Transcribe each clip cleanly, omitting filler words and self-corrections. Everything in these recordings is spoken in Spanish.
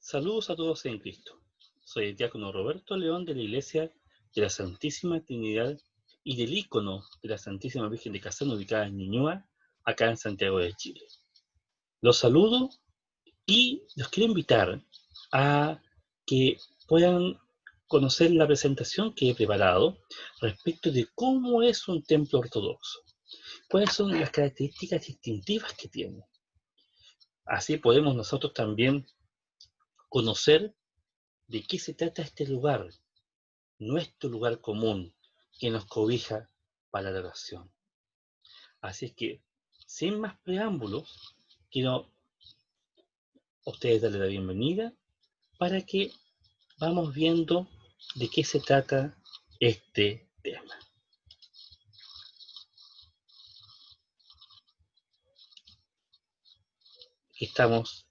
Saludos a todos en Cristo. Soy el diácono Roberto León de la Iglesia de la Santísima Trinidad y del ícono de la Santísima Virgen de Casano ubicada en Ñuñoa, acá en Santiago de Chile. Los saludo y los quiero invitar a que puedan conocer la presentación que he preparado respecto de cómo es un templo ortodoxo, cuáles son las características distintivas que tiene. Así podemos nosotros también conocer de qué se trata este lugar, nuestro lugar común, que nos cobija para la oración. Así es que, sin más preámbulos, quiero a ustedes darle la bienvenida para que vamos viendo de qué se trata este tema. Estamos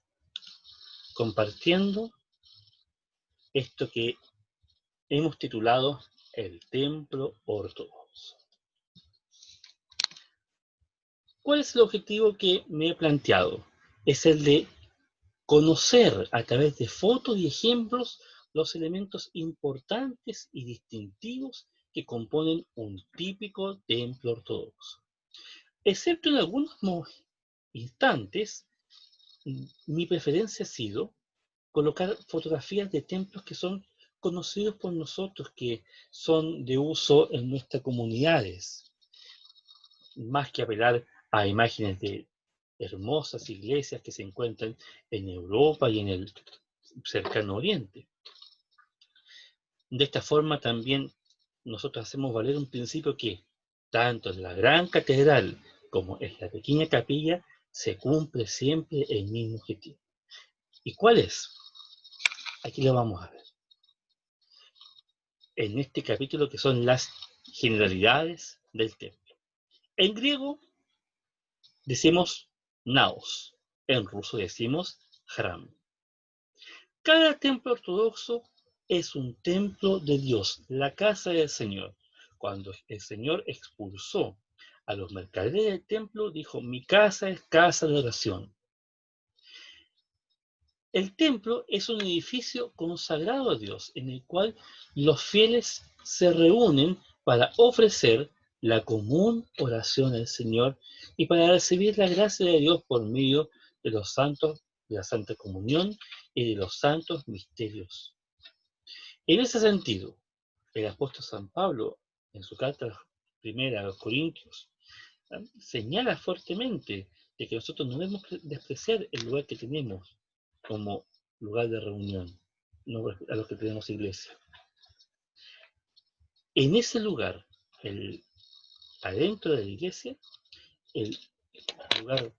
compartiendo esto que hemos titulado el templo ortodoxo. ¿Cuál es el objetivo que me he planteado? Es el de conocer a través de fotos y ejemplos los elementos importantes y distintivos que componen un típico templo ortodoxo. Excepto en algunos instantes, mi preferencia ha sido colocar fotografías de templos que son conocidos por nosotros, que son de uso en nuestras comunidades, más que apelar a imágenes de hermosas iglesias que se encuentran en Europa y en el cercano Oriente. De esta forma también nosotros hacemos valer un principio que tanto en la gran catedral como en la pequeña capilla se cumple siempre el mismo objetivo. ¿Y cuál es? Aquí lo vamos a ver. En este capítulo que son las generalidades del templo. En griego decimos naos, en ruso decimos hram. Cada templo ortodoxo es un templo de Dios, la casa del Señor. Cuando el Señor expulsó a los mercaderes del templo, dijo: mi casa es casa de oración. El templo es un edificio consagrado a Dios, en el cual los fieles se reúnen para ofrecer la común oración al Señor y para recibir la gracia de Dios por medio de los santos, de la Santa Comunión y de los santos misterios. En ese sentido, el apóstol San Pablo, en su carta primera a los Corintios, señala fuertemente de que nosotros no debemos despreciar el lugar que tenemos como lugar de reunión, no a los que tenemos iglesia. En ese lugar, adentro de la iglesia, el lugar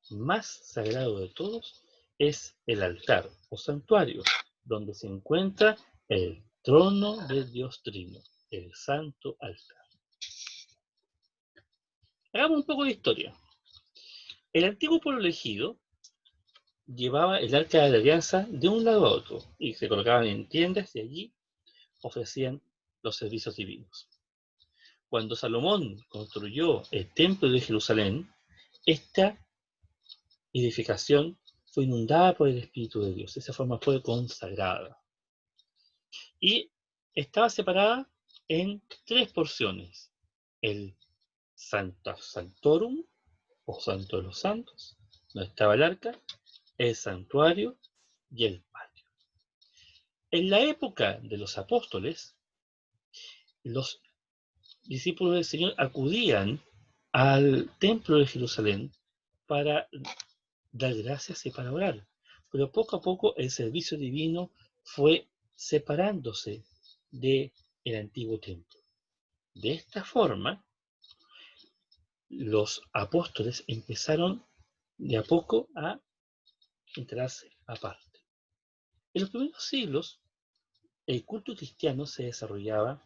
más sagrado de todos es el altar o santuario, donde se encuentra el trono del Dios Trino, el santo altar. Hagamos un poco de historia. El antiguo pueblo elegido llevaba el arca de la alianza de un lado a otro y se colocaban en tiendas y allí ofrecían los servicios divinos. Cuando Salomón construyó el templo de Jerusalén, esta edificación fue inundada por el Espíritu de Dios. De esa forma fue consagrada. Y estaba separada en tres porciones: el Sanctorum, o Santo de los Santos, donde estaba el arca, el santuario y el patio. En la época de los apóstoles, los discípulos del Señor acudían al templo de Jerusalén para dar gracias y para orar. Pero poco a poco el servicio divino fue separándose del antiguo templo. De esta forma, los apóstoles empezaron de a poco a entrarse aparte. En los primeros siglos, el culto cristiano se desarrollaba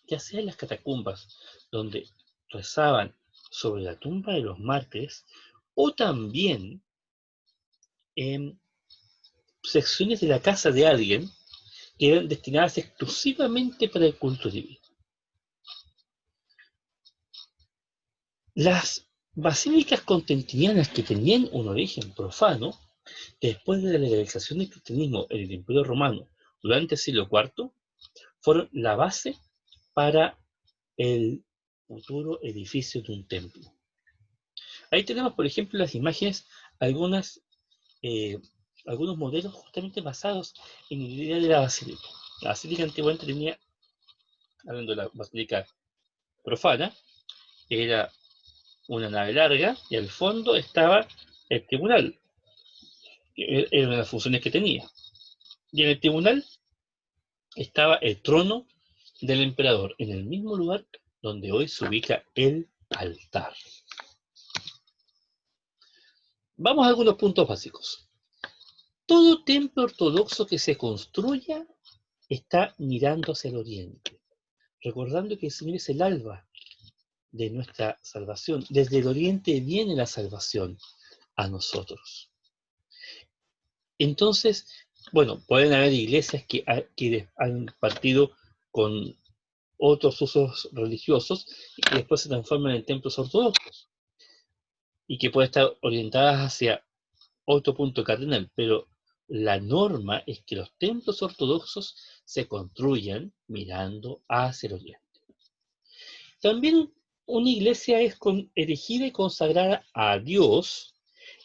ya sea en las catacumbas, donde rezaban sobre la tumba de los mártires, o también en secciones de la casa de alguien que eran destinadas exclusivamente para el culto divino. Las basílicas constantinianas, que tenían un origen profano, después de la legalización del cristianismo en el Imperio Romano durante el siglo IV, fueron la base para el futuro edificio de un templo. Ahí tenemos, por ejemplo, las imágenes, algunas, eh, algunos modelos justamente basados en la idea de la basílica. La basílica antiguamente tenía, hablando de la basílica profana, era una nave larga y al fondo estaba el tribunal, que era una de las funciones que tenía. Y en el tribunal estaba el trono del emperador, en el mismo lugar donde hoy se ubica el altar. Vamos a algunos puntos básicos. Todo templo ortodoxo que se construya está mirando hacia el oriente, recordando que el Señor es el alba de nuestra salvación. Desde el oriente viene la salvación a nosotros. Entonces, bueno, pueden haber iglesias que han partido con otros usos religiosos y que después se transforman en templos ortodoxos y que pueden estar orientadas hacia otro punto cardinal, pero la norma es que los templos ortodoxos se construyan mirando hacia el oriente. También una iglesia es erigida y consagrada a Dios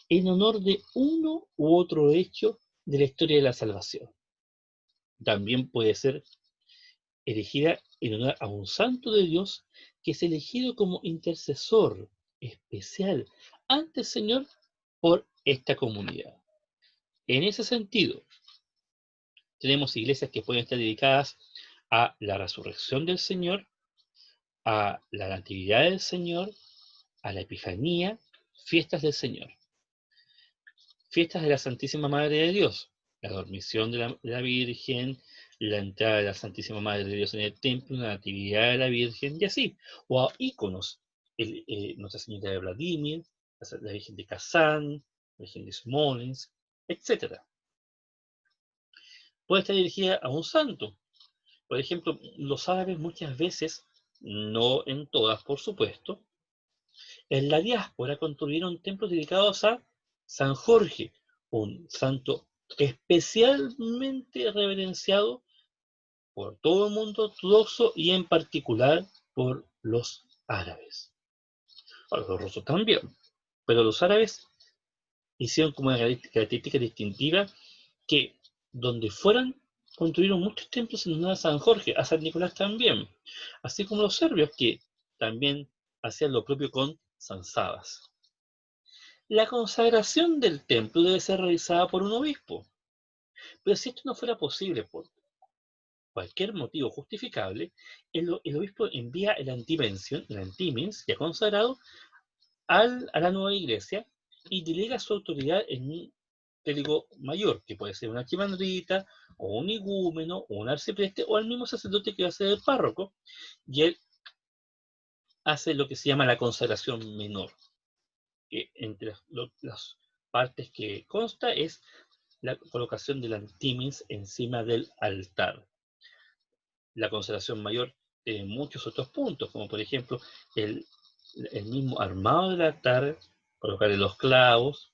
en honor de uno u otro hecho de la historia de la salvación. También puede ser erigida en honor a un santo de Dios que es elegido como intercesor especial ante el Señor por esta comunidad. En ese sentido, tenemos iglesias que pueden estar dedicadas a la resurrección del Señor, a la natividad del Señor, a la Epifanía, fiestas del Señor, fiestas de la Santísima Madre de Dios, la dormición de la Virgen, la entrada de la Santísima Madre de Dios en el templo, la natividad de la Virgen y así, o a íconos, Nuestra Señora de Vladimir, la Virgen de Kazán, la Virgen de Smolensk, etc. Puede estar dirigida a un santo. Por ejemplo, los árabes muchas veces, no en todas por supuesto, en la diáspora construyeron templos dedicados a San Jorge, un santo especialmente reverenciado por todo el mundo ortodoxo y en particular por los árabes. Ahora, los rusos también, pero los árabes hicieron como una característica distintiva que donde fueran construyeron muchos templos en honor a San Jorge, a San Nicolás también, así como los serbios que también hacían lo propio con San Sabas. La consagración del templo debe ser realizada por un obispo, pero si esto no fuera posible por cualquier motivo justificable, el obispo envía el antimens ya consagrado, a la nueva iglesia y delega su autoridad en un clérigo mayor, que puede ser un archimandrita, o un igúmeno, o un arcipreste, o el mismo sacerdote que va a ser el párroco, y él hace lo que se llama la consagración menor, que entre las partes que consta es la colocación del antimins encima del altar. La consagración mayor tiene muchos otros puntos, como por ejemplo el, el mismo armado del altar, colocarle los clavos,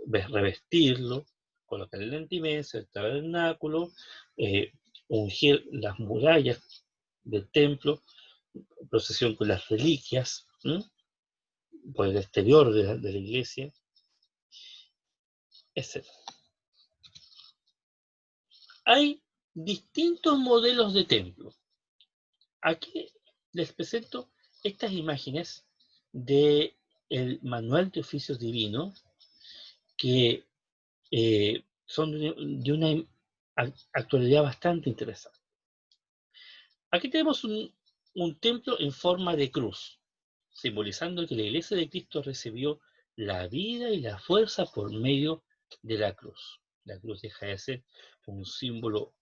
revestirlo, colocar el antimens, el tabernáculo, ungir las murallas del templo, procesión con las reliquias, por el exterior de la iglesia, etc. Hay distintos modelos de templo. Aquí les presento estas imágenes del Manual de Oficios Divinos que son de una actualidad bastante interesante. Aquí tenemos un templo en forma de cruz, simbolizando que la Iglesia de Cristo recibió la vida y la fuerza por medio de la cruz. La cruz deja de ser un símbolo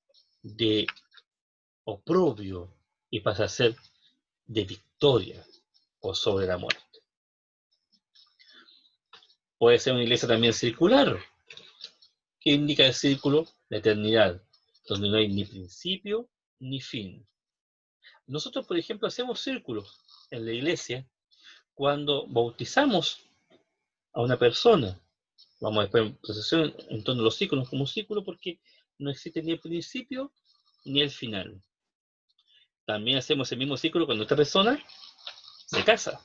de oprobio y pasa a ser de victoria o sobre la muerte. Puede ser una iglesia también circular, que indica el círculo, la eternidad, donde no hay ni principio ni fin. Nosotros, por ejemplo, hacemos círculos en la iglesia cuando bautizamos a una persona, Vamos después en procesión en torno a los círculos como círculo porque no existe ni el principio ni el final. También hacemos el mismo círculo cuando esta persona se casa.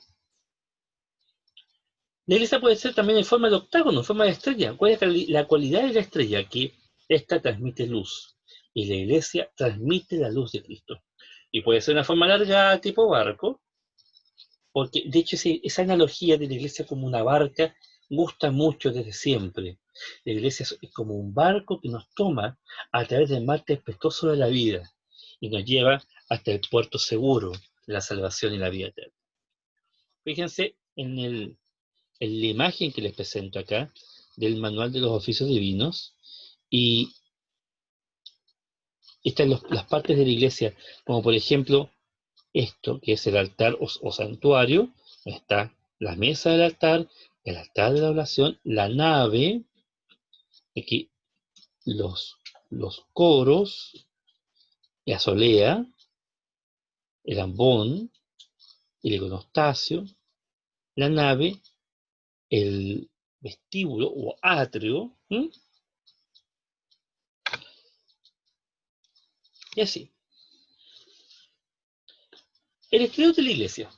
La iglesia puede ser también en forma de octágono, en forma de estrella. ¿Cuál es la cualidad de la estrella? Que esta transmite luz. Y la iglesia transmite la luz de Cristo. Y puede ser una forma alargada, tipo barco, porque de hecho esa analogía de la iglesia como una barca gusta mucho desde siempre. La iglesia es como un barco que nos toma a través del mar tempestuoso de la vida y nos lleva hasta el puerto seguro de la salvación y la vida eterna. Fíjense en la imagen que les presento acá del manual de los oficios divinos y están las partes de la iglesia, como por ejemplo esto, que es el altar o santuario, está la mesa del altar, el altar de la oración, la nave, aquí los coros, la solea, el ambón, el iconostasio, la nave, el vestíbulo o atrio, ¿m? Y así. El exterior de la iglesia.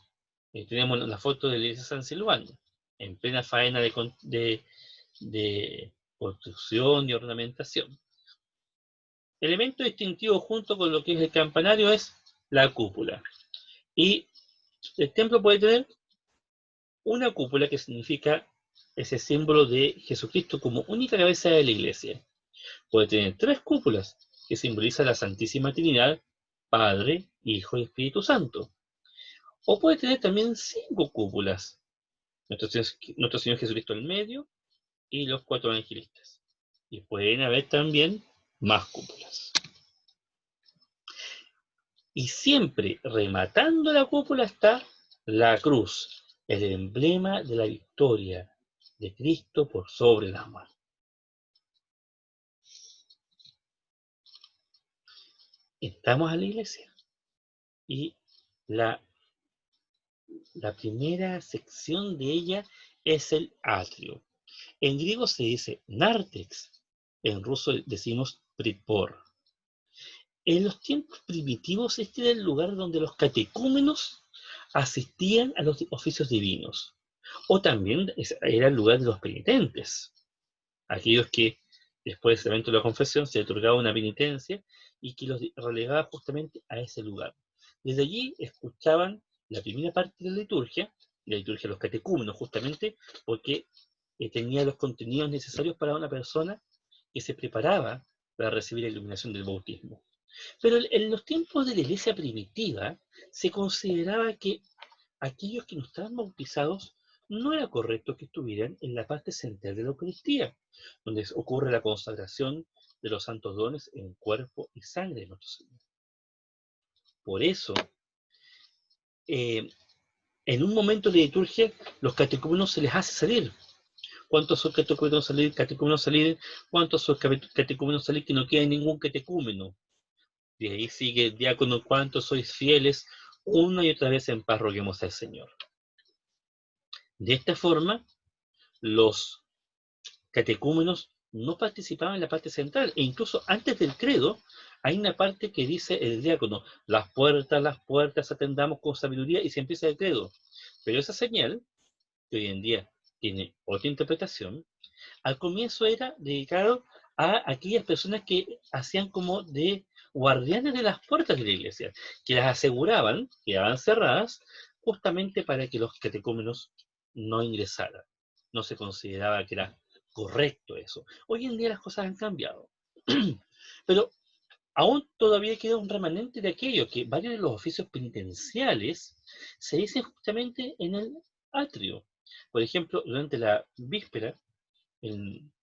Tenemos la foto de la iglesia de San Silvano, en plena faena de construcción y ornamentación. Elemento distintivo junto con lo que es el campanario es la cúpula. Y el templo puede tener una cúpula que significa ese símbolo de Jesucristo como única cabeza de la iglesia. Puede tener tres cúpulas que simbolizan la Santísima Trinidad, Padre, Hijo y Espíritu Santo. O puede tener también cinco cúpulas. Nuestro Señor Jesucristo en medio y los cuatro evangelistas. Y pueden haber también más cúpulas. Y siempre rematando la cúpula está la cruz, el emblema de la victoria de Cristo por sobre la muerte. Entramos a la iglesia y la, la primera sección de ella es el atrio. En griego se dice nártex, en ruso decimos pripor. En los tiempos primitivos este era el lugar donde los catecúmenos asistían a los oficios divinos. O también era el lugar de los penitentes, aquellos que después del evento de la confesión se otorgaba una penitencia y que los relegaba justamente a ese lugar. Desde allí escuchaban la primera parte de la liturgia de los catecúmenos, justamente porque tenía los contenidos necesarios para una persona que se preparaba para recibir la iluminación del bautismo. Pero en los tiempos de la iglesia primitiva se consideraba que aquellos que no estaban bautizados no era correcto que estuvieran en la parte central de la Eucaristía, donde ocurre la consagración de los santos dones en cuerpo y sangre de nuestro Señor. Por eso, eh, en un momento de liturgia, los catecúmenos se les hace salir. ¿Cuántos son catecúmenos salir? ¿Cuántos son catecúmenos salir que no queda ningún catecúmeno? De ahí sigue el diácono, ¿cuántos sois fieles? Una y otra vez en paz roguemos al Señor. De esta forma, los catecúmenos no participaban en la parte central, e incluso antes del credo, hay una parte que dice el diácono, las puertas atendamos con sabiduría, y se empieza el credo. Pero esa señal, que hoy en día tiene otra interpretación, al comienzo era dedicado a aquellas personas que hacían como de guardianes de las puertas de la iglesia, que las aseguraban, quedaban cerradas, justamente para que los catecúmenos no ingresaran. No se consideraba que era correcto eso. Hoy en día las cosas han cambiado. Pero aún todavía queda un remanente de aquello que varios de los oficios penitenciales se dicen justamente en el atrio. Por ejemplo, durante la víspera, en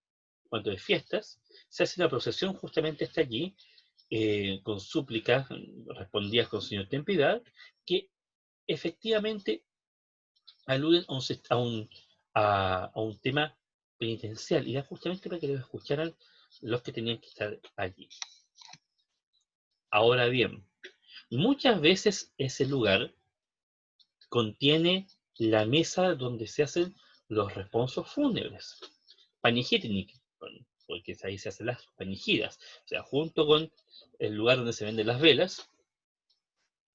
cuanto de fiestas, se hace una procesión justamente hasta allí, con súplicas respondidas con Señor ten piedad, que efectivamente aluden a un tema penitencial, y era justamente para que lo escucharan los que tenían que estar allí. Ahora bien, muchas veces ese lugar contiene la mesa donde se hacen los responsos fúnebres. Panigític, porque ahí se hacen las panigidas. O sea, junto con el lugar donde se venden las velas,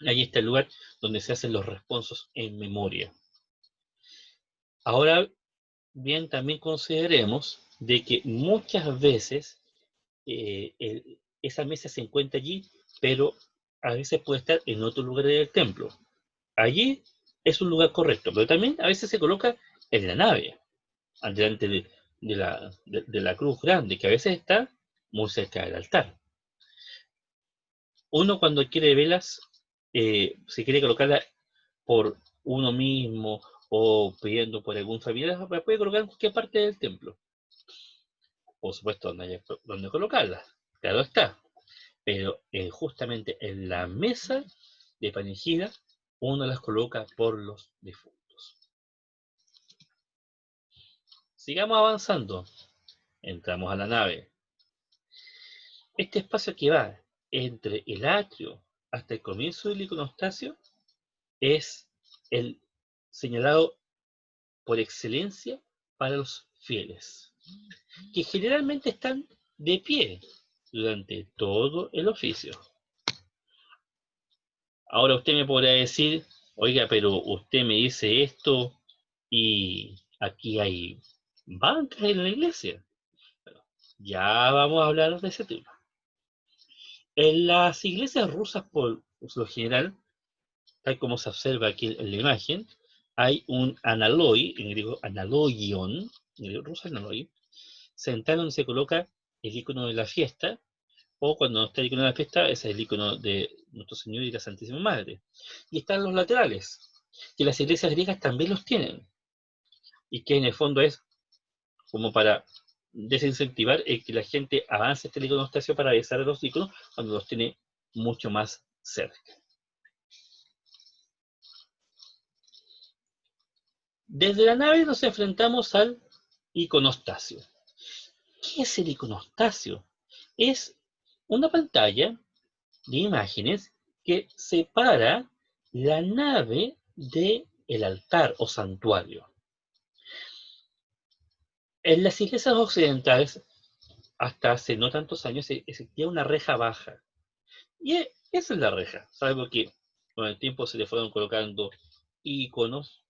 ahí está el lugar donde se hacen los responsos en memoria. Ahora bien, también consideremos de que muchas veces esa mesa se encuentra allí, pero a veces puede estar en otro lugar del templo. Allí es un lugar correcto, pero también a veces se coloca en la nave, delante de la cruz grande, que a veces está muy cerca del altar. Uno cuando quiere velas, si quiere colocarla por uno mismo o pidiendo por algún familiar, la puede colocar en cualquier parte del templo. Por supuesto, donde haya donde colocarla, claro está. Pero justamente en la mesa de panegida, uno las coloca por los difuntos. Sigamos avanzando. Entramos a la nave. Este espacio que va entre el atrio hasta el comienzo del iconostasio es el señalado por excelencia para los fieles, que generalmente están de pie durante todo el oficio. Ahora usted me podrá decir, oiga, pero usted me dice esto y aquí hay bancas en la iglesia. Bueno, ya vamos a hablar de ese tema. En las iglesias rusas, por lo general, tal como se observa aquí en la imagen, hay un analoi, en griego analogion, en ruso analoi, central donde se coloca el icono de la fiesta, o cuando no está el icono de la fiesta, ese es el icono de Nuestro Señor y la Santísima Madre. Y están los laterales, que las iglesias griegas también los tienen, y que en el fondo es como para desincentivar el que la gente avance este iconostasio para besar a los iconos cuando los tiene mucho más cerca. Desde la nave nos enfrentamos al iconostasio. ¿Qué es el iconostasio? Es una pantalla de imágenes que separa la nave del altar o santuario. En las iglesias occidentales, hasta hace no tantos años, existía una reja baja. Y esa es la reja, salvo que con el tiempo se le fueron colocando iconos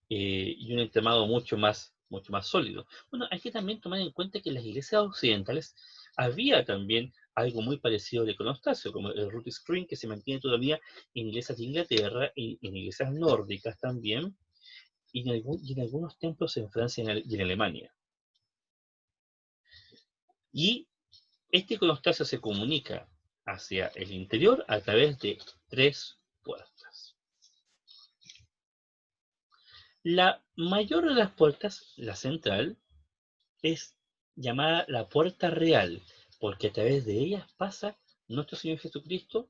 y un entramado mucho más sólido. Bueno, hay que también tomar en cuenta que en las iglesias occidentales había también algo muy parecido al iconostasio, como el root screen, que se mantiene todavía en iglesias de Inglaterra y en iglesias nórdicas también, y en algunos templos en Francia y en Alemania. Y este iconostasio se comunica hacia el interior a través de 3 puertas. La mayor de las puertas, la central, es llamada la puerta real, porque a través de ella pasa nuestro Señor Jesucristo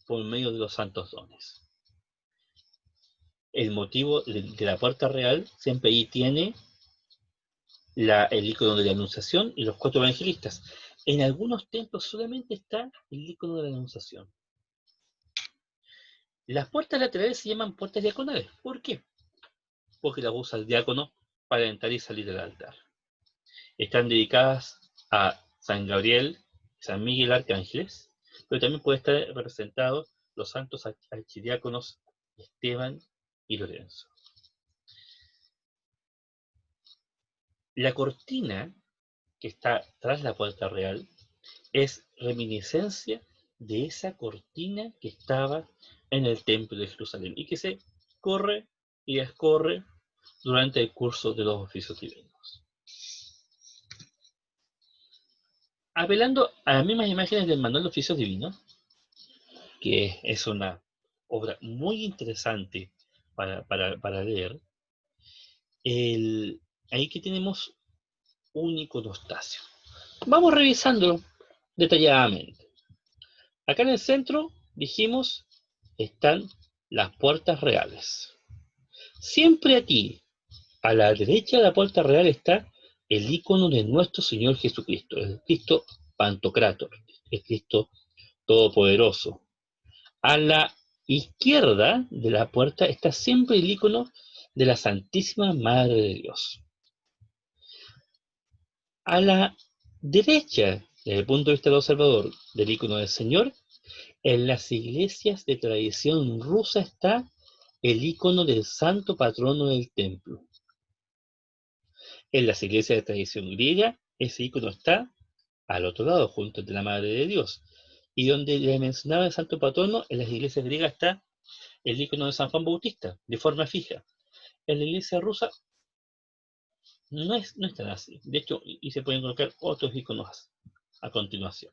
por medio de los santos dones. El motivo de la puerta real siempre ahí tiene el icono de la Anunciación y los 4 evangelistas. En algunos templos solamente está el icono de la Anunciación. Las puertas laterales se llaman puertas diaconales. ¿Por qué? Porque las usa el diácono para entrar y salir del altar. Están dedicadas a San Gabriel, San Miguel Arcángeles, pero también puede estar representado los santos archidiáconos Esteban y Lorenzo. La cortina que está tras la puerta real es reminiscencia de esa cortina que estaba en el templo de Jerusalén y que se corre y escorre durante el curso de los oficios divinos. Apelando a las mismas imágenes del manual de oficios divinos, que es una obra muy interesante para leer, ahí que tenemos un iconostasio. Vamos revisándolo detalladamente. Acá en el centro, dijimos, están las puertas reales. Siempre aquí, a la derecha de la puerta real, está el icono de nuestro Señor Jesucristo, el Cristo Pantocrátor, el Cristo Todopoderoso. A la izquierda de la puerta está siempre el icono de la Santísima Madre de Dios. A la derecha, desde el punto de vista del observador, del icono del Señor, en las iglesias de tradición rusa está el icono del santo patrono del templo. En las iglesias de tradición griega, ese icono está al otro lado, junto de la Madre de Dios. Y donde le mencionaba el santo patrono, en las iglesias griegas está el icono de San Juan Bautista, de forma fija. En la iglesia rusa no es tan así. De hecho, y se pueden colocar otros iconos a continuación.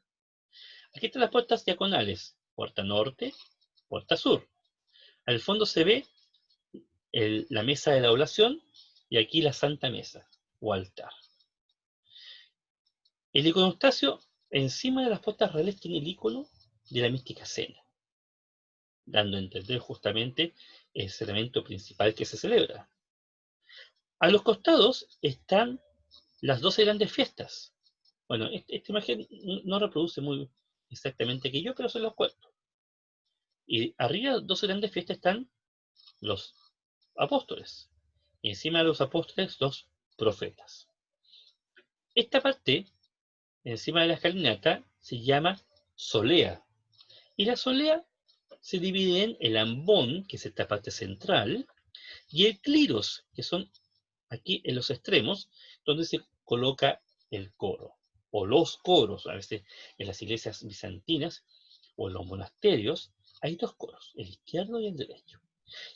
Aquí están las puertas diagonales. Puerta norte, puerta sur. Al fondo se ve la mesa de la oblación y aquí la Santa Mesa o altar. El iconostasio, encima de las puertas reales, tiene el icono de la mística cena, dando a entender justamente ese elemento principal que se celebra. A los costados están las 12 grandes fiestas. Bueno, esta imagen no reproduce muy exactamente aquello, pero se los cuento. Y arriba de las 12 grandes fiestas están los apóstoles. Y encima de los apóstoles, los profetas. Esta parte, encima de la escalinata, se llama solea. Y la solea se divide en el ambón, que es esta parte central, y el cliros, que son aquí en los extremos, donde se coloca el coro, o los coros. A veces en las iglesias bizantinas o en los monasterios hay dos coros, el izquierdo y el derecho.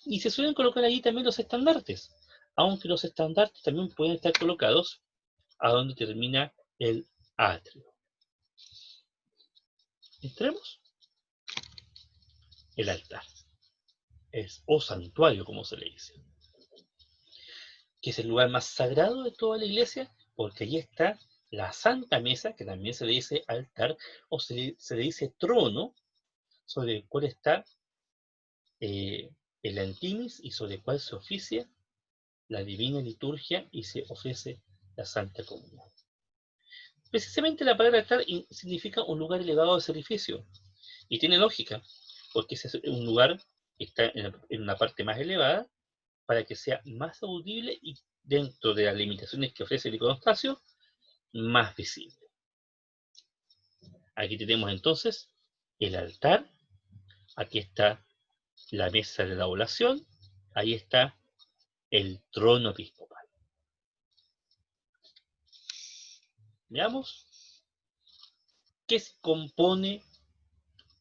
Y se suelen colocar ahí también los estandartes, aunque los estandartes también pueden estar colocados a donde termina el atrio. Entremos. El altar, o santuario como se le dice, que es el lugar más sagrado de toda la iglesia, porque allí está la Santa Mesa, que también se le dice altar, o se le dice trono, sobre el cual está el antimis y sobre el cual se oficia la divina liturgia y se ofrece la Santa Comunión. Precisamente la palabra altar significa un lugar elevado de sacrificio, y tiene lógica, porque es un lugar que está en una parte más elevada, para que sea más audible y, dentro de las limitaciones que ofrece el iconostasio, más visible. Aquí tenemos entonces el altar, aquí está la mesa de la oblación, ahí está el trono episcopal. Veamos qué se compone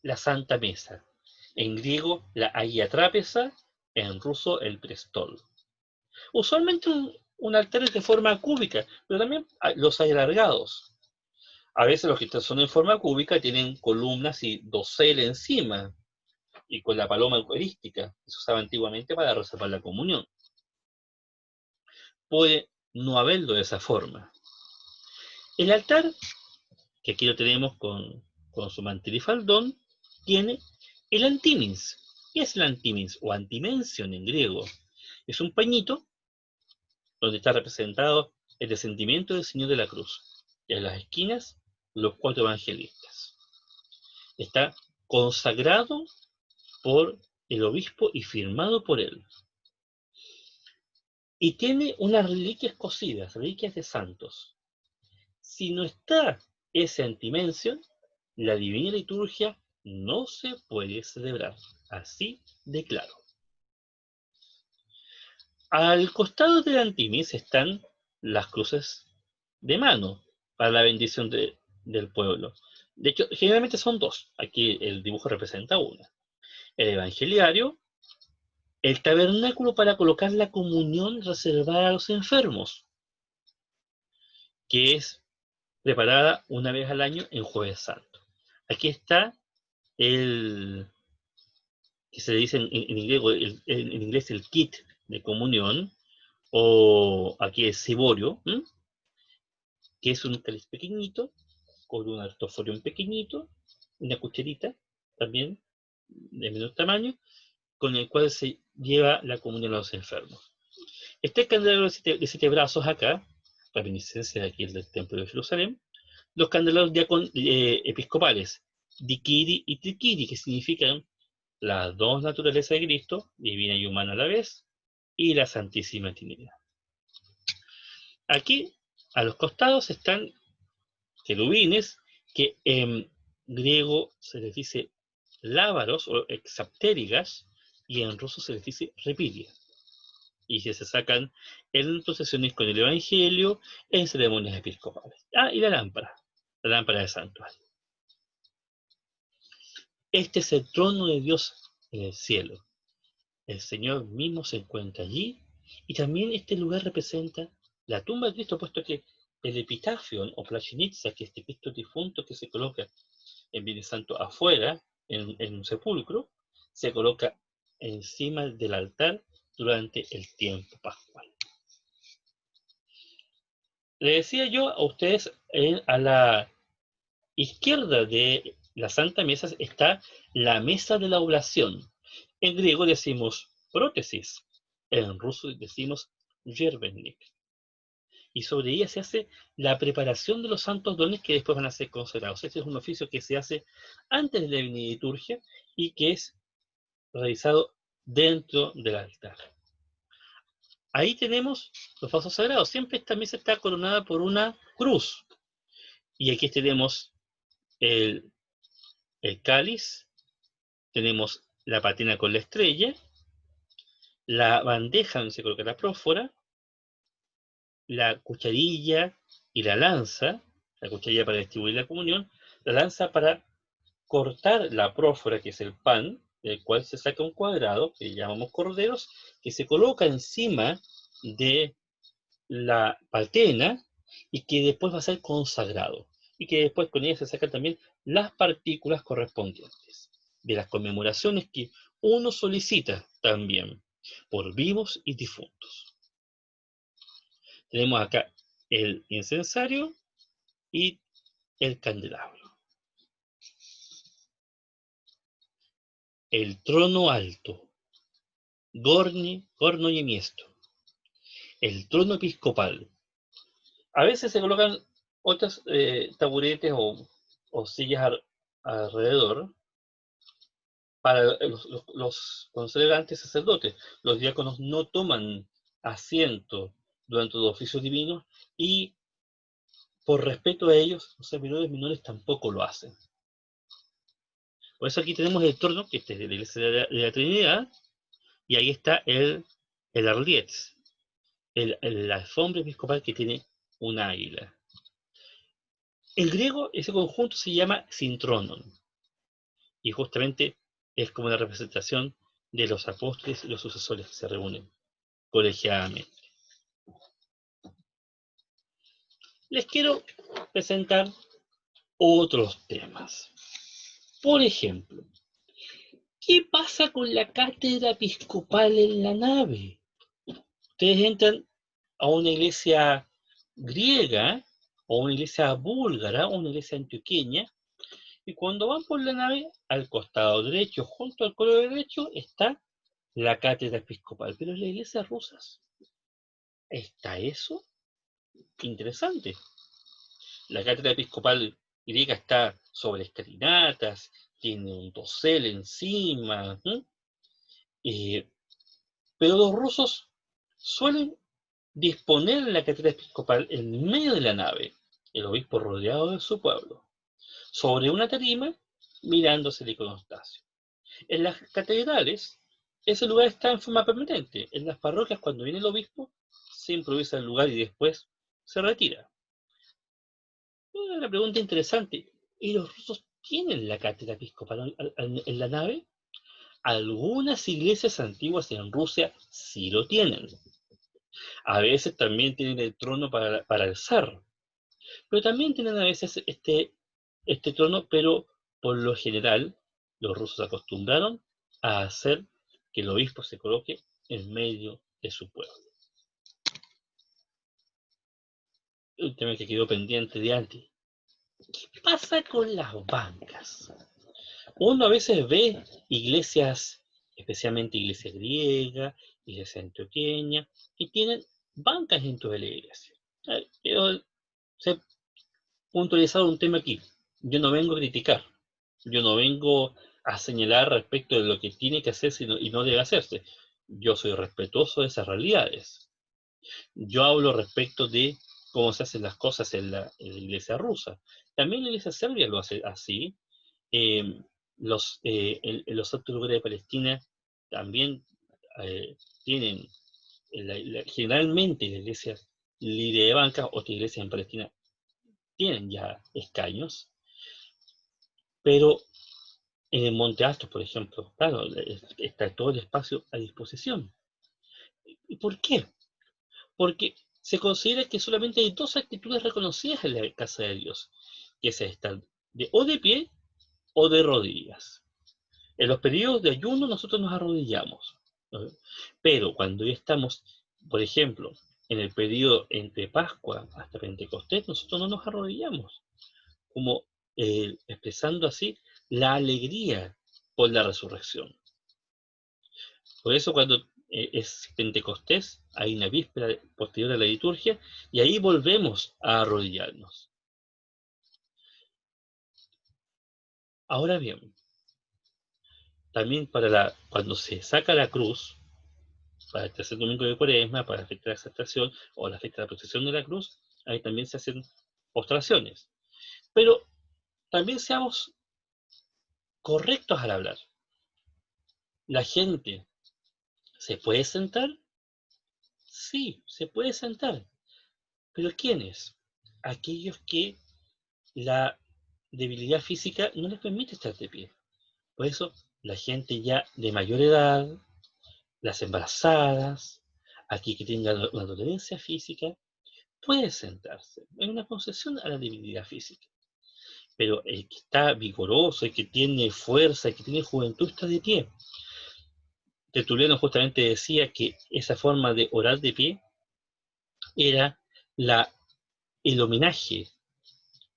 la Santa Mesa. En griego, la agia trapeza, en ruso, el prestol. Usualmente un altar es de forma cúbica, pero también los hay alargados. A veces los que son en forma cúbica tienen columnas y dosel encima, y con la paloma eucarística, que se usaba antiguamente para reservar la comunión. Puede no haberlo de esa forma. El altar, que aquí lo tenemos con su mantel y faldón, tiene el antimins. ¿Qué es el antimins o antimension en griego? Es un pañito donde está representado el descendimiento del Señor de la Cruz. Y en las esquinas, los 4 evangelistas. Está consagrado por el obispo y firmado por él. Y tiene unas reliquias cosidas, reliquias de santos. Si no está ese antimension, la divina liturgia no se puede celebrar. Así de claro. Al costado del antimis están las cruces de mano para la bendición del pueblo. De hecho, generalmente son dos. Aquí el dibujo representa una. El evangeliario, el tabernáculo para colocar la comunión reservada a los enfermos, que es preparada una vez al año en Jueves Santo. Aquí está el que se le dice en inglés el kit de comunión, o aquí es ciborio, que es un cáliz pequeñito, con un artoforium pequeñito, una cucharita también de menor tamaño, con el cual se lleva la comunión a los enfermos. Este candelabro de 7 brazos acá, reminiscencia de aquí del Templo de Jerusalén, los candelabros episcopales, Dikiri y Trikiri, que significan las dos naturalezas de Cristo, divina y humana a la vez, y la Santísima Trinidad. Aquí A los costados están querubines, que en griego se les dice lábaros o exaptérigas, y en ruso se les dice repidia. Y que se sacan en procesiones con el Evangelio, en ceremonias episcopales. Ah, y la lámpara de santuario. Este es el trono de Dios en el cielo. El Señor mismo se encuentra allí, y también este lugar representa la tumba de Cristo, puesto que el epitafio o plachinitza, que es este Cristo difunto que se coloca en Viernes Santo afuera, en un sepulcro, se coloca encima del altar durante el tiempo pascual. Le decía yo a ustedes, a la izquierda de la Santa Mesa está la mesa de la oblación. En griego decimos prótesis, en ruso decimos yerbennik. Y sobre ella se hace la preparación de los santos dones que después van a ser consagrados. Este es un oficio que se hace antes de la liturgia y que es realizado dentro del altar. Ahí tenemos los vasos sagrados. Siempre esta mesa está coronada por una cruz. Y aquí tenemos el, el cáliz, tenemos la patina con la estrella, la bandeja donde se coloca la prófora, la cucharilla y la cucharilla para distribuir la comunión, la lanza para cortar la prófora, que es el pan, del cual se saca un cuadrado, que llamamos corderos, que se coloca encima de la patena y que después va a ser consagrado. Y que después con ella se sacan también las partículas correspondientes de las conmemoraciones que uno solicita también por vivos y difuntos. Tenemos acá el incensario y el candelabro. El trono alto, gorno y miesto. El trono episcopal. A veces se colocan otros taburetes o sillas alrededor para los concelebrantes sacerdotes. Los diáconos no toman asiento durante los oficios divinos y por respeto a ellos, los servidores menores tampoco lo hacen. Por eso aquí tenemos el trono, que este es de la iglesia de la Trinidad, y ahí está el arlietz, la alfombra episcopal que tiene un águila. En griego ese conjunto se llama sintronon, y justamente es como la representación de los apóstoles y los sucesores que se reúnen colegiadamente. Les quiero presentar otros temas. Por ejemplo, ¿qué pasa con la cátedra episcopal en la nave? Ustedes entran a una iglesia griega, o una iglesia búlgara, o una iglesia antioqueña, y cuando van por la nave, al costado derecho, junto al coro derecho, está la cátedra episcopal. Pero en las iglesias rusas, ¿está eso? Interesante. La cátedra episcopal griega está sobre escalinatas, tiene un dosel encima, pero los rusos suelen disponer la cátedra episcopal en medio de la nave, el obispo rodeado de su pueblo, sobre una tarima, mirándose el iconostasio. En las catedrales, ese lugar está en forma permanente. En las parroquias, cuando viene el obispo, se improvisa el lugar y después se retira. Una pregunta interesante. ¿Y los rusos tienen la cátedra episcopal en la nave? Algunas iglesias antiguas en Rusia sí lo tienen. A veces también tienen el trono para el zar. Pero también tienen a veces este trono, pero por lo general los rusos acostumbraron a hacer que el obispo se coloque en medio de su pueblo. Un tema que quedó pendiente de antes. ¿Qué pasa con las bancas? Uno a veces ve iglesias, especialmente iglesias griegas, iglesias antioqueñas, que tienen bancas dentro de la iglesia. Quiero puntualizar un tema aquí. Yo no vengo a criticar, yo no vengo a señalar respecto de lo que tiene que hacerse y no debe hacerse. Yo soy respetuoso de esas realidades. Yo hablo respecto de cómo se hacen las cosas en la iglesia rusa. También la iglesia serbia lo hace así. Eh, en los otros lugares de Palestina también tienen, generalmente las iglesias líderes de banca, otras iglesias en Palestina tienen ya escaños, pero en el Monte Alto, por ejemplo, claro, está todo el espacio a disposición. ¿Y por qué? Porque se considera que solamente hay dos actitudes reconocidas en la casa de Dios, que es estar o de pie o de rodillas. En los periodos de ayuno nosotros nos arrodillamos, ¿no? Pero cuando ya estamos, por ejemplo, en el periodo entre Pascua hasta Pentecostés, nosotros no nos arrodillamos, como expresando así la alegría por la resurrección. Por eso cuando es Pentecostés, hay una víspera posterior a la liturgia, y ahí volvemos a arrodillarnos. Ahora bien, también cuando se saca la cruz, para el tercer domingo de Cuaresma, para la fiesta de la exaltación o la fiesta de la procesión de la cruz, ahí también se hacen postraciones. Pero también seamos correctos al hablar. ¿La gente se puede sentar? Sí, se puede sentar. ¿Pero quiénes? Aquellos que la debilidad física no les permite estar de pie. Por eso, la gente ya de mayor edad, las embarazadas, aquí que tengan una dolencia física, puede sentarse. Es una concesión a la debilidad física. Pero el que está vigoroso, el que tiene fuerza, el que tiene juventud, está de pie. Tertuliano justamente decía que esa forma de orar de pie era la, el homenaje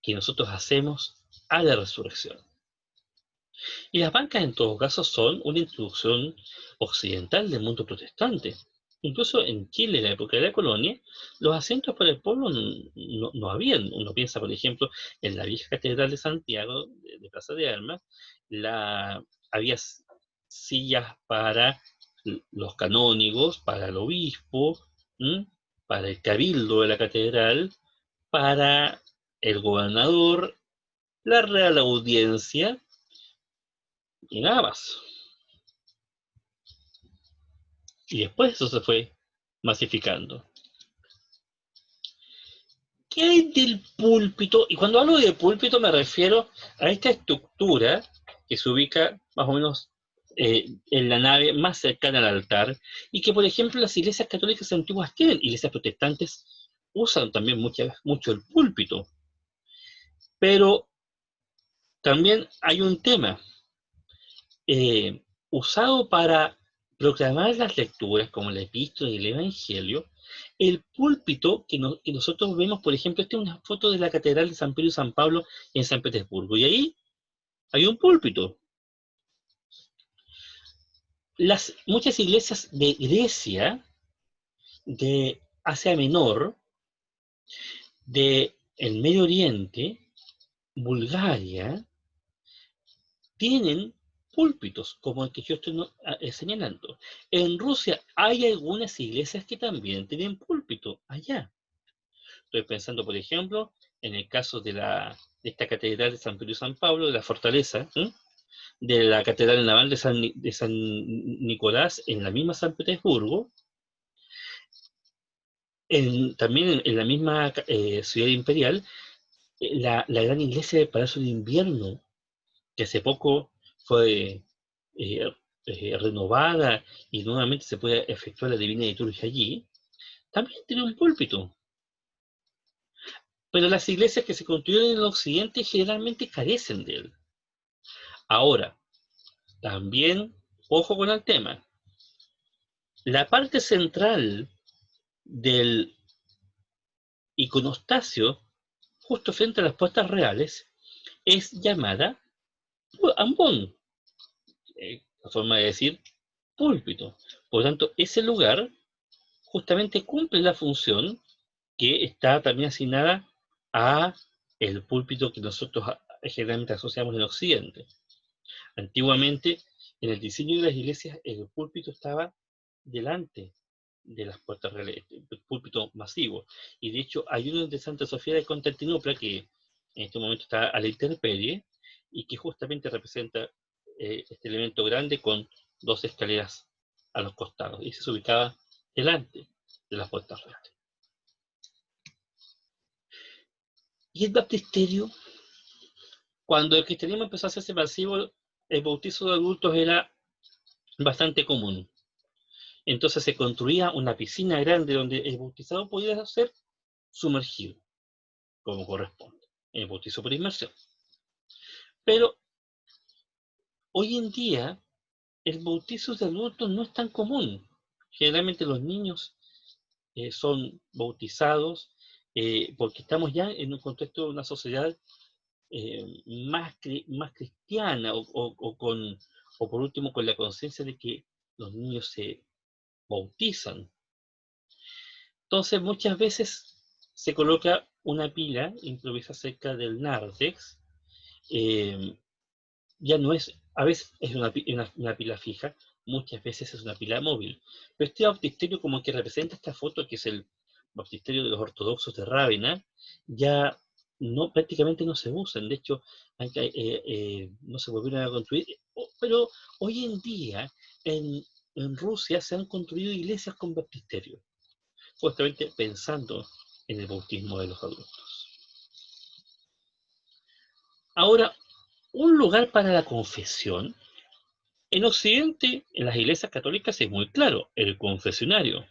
que nosotros hacemos a la resurrección. Y las bancas en todo caso son una introducción occidental del mundo protestante. Incluso en Chile, en la época de la colonia, los asientos para el pueblo no habían. Uno piensa, por ejemplo, en la vieja catedral de Santiago, de Plaza de Armas, había sillas para los canónigos, para el obispo, ¿m? Para el cabildo de la catedral, para el gobernador, la real audiencia y nada más. Y después eso se fue masificando. ¿Qué hay del púlpito? Y cuando hablo de púlpito me refiero a esta estructura que se ubica más o menos en la nave más cercana al altar, y que por ejemplo las iglesias católicas antiguas tienen, iglesias protestantes usan también mucho el púlpito. Pero también hay un tema usado para proclamar las lecturas, como la epístola y el evangelio. El púlpito que nosotros vemos, por ejemplo, esta es una foto de la Catedral de San Pedro y San Pablo en San Petersburgo, y ahí hay un púlpito. Muchas iglesias de Grecia, de Asia Menor, de el Medio Oriente, Bulgaria, tienen púlpitos, como el que yo estoy señalando. En Rusia hay algunas iglesias que también tienen púlpito allá. Estoy pensando, por ejemplo, en el caso de esta catedral de San Pedro y San Pablo, de la fortaleza, de la catedral naval de San Nicolás, en la misma San Petersburgo, también en la misma ciudad imperial, la gran iglesia del Palacio de Invierno, que hace poco fue eh, renovada y nuevamente se puede efectuar la divina liturgia allí, también tiene un púlpito. Pero las iglesias que se construyen en el occidente generalmente carecen de él. Ahora, también, ojo con el tema, la parte central del iconostasio, justo frente a las puertas reales, es llamada ambón, la forma de decir púlpito. Por lo tanto, ese lugar justamente cumple la función que está también asignada a el púlpito que nosotros generalmente asociamos en Occidente. Antiguamente, en el diseño de las iglesias, el púlpito estaba delante de las puertas reales, púlpito masivo. Y de hecho hay uno de Santa Sofía de Constantinopla que en este momento está a la intemperie y que justamente representa este elemento grande con dos escaleras a los costados y se ubicaba delante de las puertas reales. Y el baptisterio, cuando el cristianismo empezó a hacerse masivo, el bautizo de adultos era bastante común. Entonces se construía una piscina grande donde el bautizado podía ser sumergido, como corresponde, en el bautizo por inmersión. Pero hoy en día el bautizo de adultos no es tan común. Generalmente los niños son bautizados porque estamos ya en un contexto de una sociedad más cristiana o por último con la conciencia de que los niños se bautizan. Entonces muchas veces se coloca una pila improvisa cerca del nártex. eh, ya no es, a veces es una pila fija, muchas veces es una pila móvil. Pero este baptisterio como que representa esta foto, que es el baptisterio de los ortodoxos de Rávena, ya no, prácticamente no se usan. De hecho, no se volvieron a construir. Pero hoy en día en Rusia se han construido iglesias con baptisterio, justamente pensando en el bautismo de los adultos. Ahora, un lugar para la confesión. En Occidente, en las iglesias católicas es muy claro, el confesionario,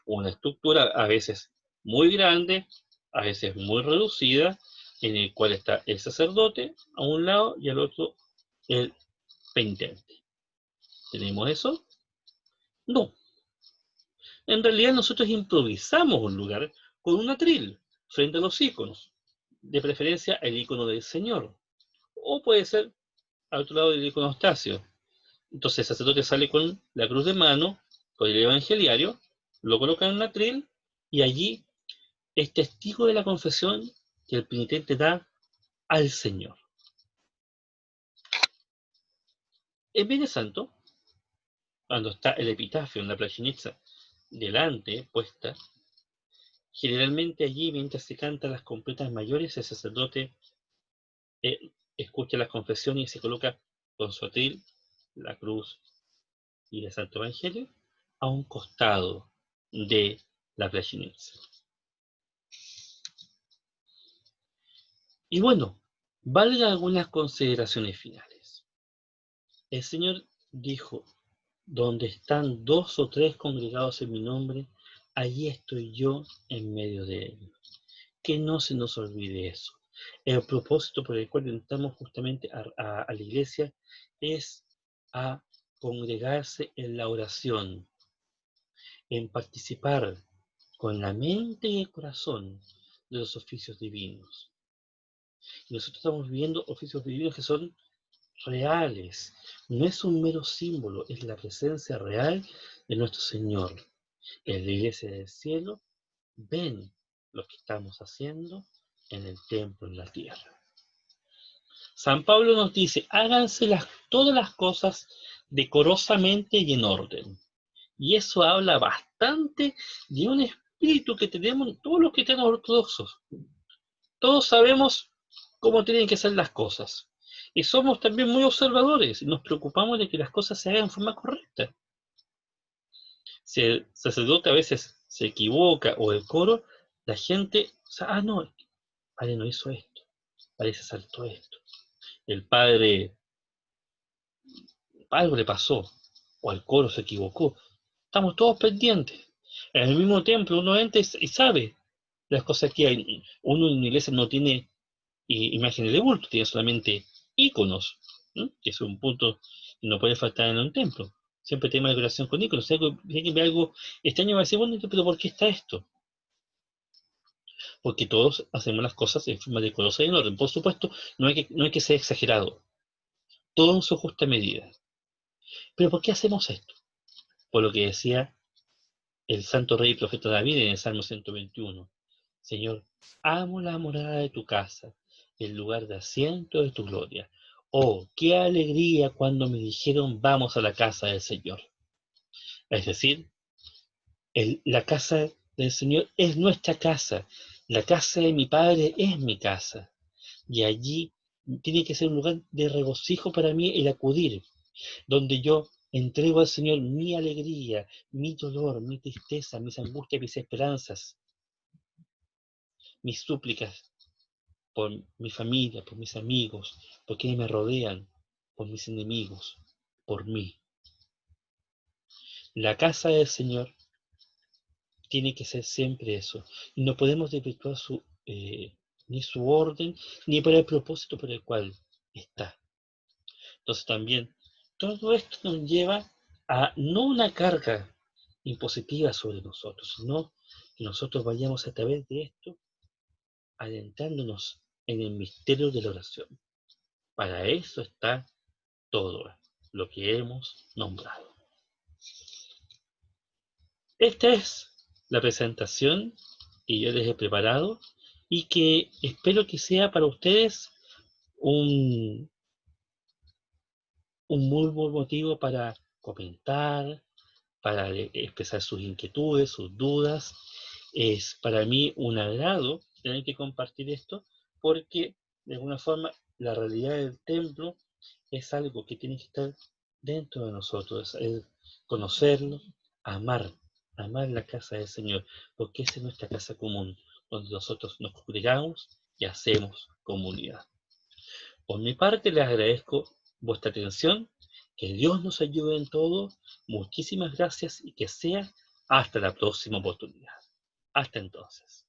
una estructura a veces muy grande, a veces muy reducida, en el cual está el sacerdote a un lado y al otro el penitente. ¿Tenemos eso? No. En realidad nosotros improvisamos un lugar con un atril frente a los iconos, de preferencia el icono del Señor, o puede ser al otro lado del iconostasio. Entonces el sacerdote sale con la cruz de mano, con el evangeliario, lo coloca en un atril y allí es testigo de la confesión que el penitente da al Señor. En Viernes Santo, cuando está el epitafio en la plaginitza delante puesta, generalmente allí, mientras se cantan las completas mayores, el sacerdote escucha las confesiones y se coloca con su atril, la cruz y el Santo Evangelio a un costado de la plaginitza. Y bueno, valga algunas consideraciones finales. El Señor dijo, donde están dos o tres congregados en mi nombre, allí estoy yo en medio de ellos. Que no se nos olvide eso. El propósito por el cual entramos justamente a la iglesia es a congregarse en la oración, en participar con la mente y el corazón de los oficios divinos. Y nosotros estamos viviendo oficios divinos que son reales. No es un mero símbolo, es la presencia real de nuestro Señor. En la iglesia del cielo ven lo que estamos haciendo en el templo en la tierra. San Pablo nos dice, háganse todas las cosas decorosamente y en orden. Y eso habla bastante de un espíritu que tenemos todos los cristianos ortodoxos. Todos sabemos cómo tienen que ser las cosas. Y somos también muy observadores y nos preocupamos de que las cosas se hagan en forma correcta. Si el sacerdote a veces se equivoca o el coro, la gente, no, el padre no hizo esto, el padre se saltó esto. El padre, algo le pasó, o al coro se equivocó. Estamos todos pendientes. En el mismo templo uno entra y sabe las cosas que hay. Uno en una iglesia no tiene imágenes de bulto, tiene solamente íconos, ¿no? Que es un punto que no puede faltar en un templo. Siempre tema de decoración con íconos. Si alguien ve algo extraño va a decir, bueno, pero ¿por qué está esto? Porque todos hacemos las cosas en forma decorosa y en orden. Por supuesto, no hay que ser exagerado. Todo en su justa medida. Pero ¿por qué hacemos esto? Por lo que decía el santo rey y profeta David en el Salmo 121. Señor, amo la morada de tu casa, el lugar de asiento de tu gloria. Oh, qué alegría cuando me dijeron vamos a la casa del Señor. Es decir, La casa del Señor es nuestra casa. La casa de mi Padre es mi casa. Y allí tiene que ser un lugar de regocijo para mí el acudir, donde yo entrego al Señor mi alegría, mi dolor, mi tristeza, mis angustias, mis esperanzas, mis súplicas por mi familia, por mis amigos, por quienes me rodean, por mis enemigos, por mí. La casa del Señor tiene que ser siempre eso. Y no podemos desvirtuar ni su orden, ni por el propósito por el cual está. Entonces también, todo esto nos lleva a no una carga impositiva sobre nosotros, sino que nosotros vayamos a través de esto adentrándonos en el misterio de la oración. Para eso está todo lo que hemos nombrado. Esta es la presentación que yo les he preparado y que espero que sea para ustedes un, un muy buen motivo para comentar, para expresar sus inquietudes, sus dudas. Es para mí un agrado tener que compartir esto porque de alguna forma la realidad del templo es algo que tiene que estar dentro de nosotros, es conocerlo, amar, amar la casa del Señor, porque esa es nuestra casa común, donde nosotros nos congregamos y hacemos comunidad. Por mi parte, les agradezco vuestra atención, que Dios nos ayude en todo, muchísimas gracias y que sea hasta la próxima oportunidad. Hasta entonces.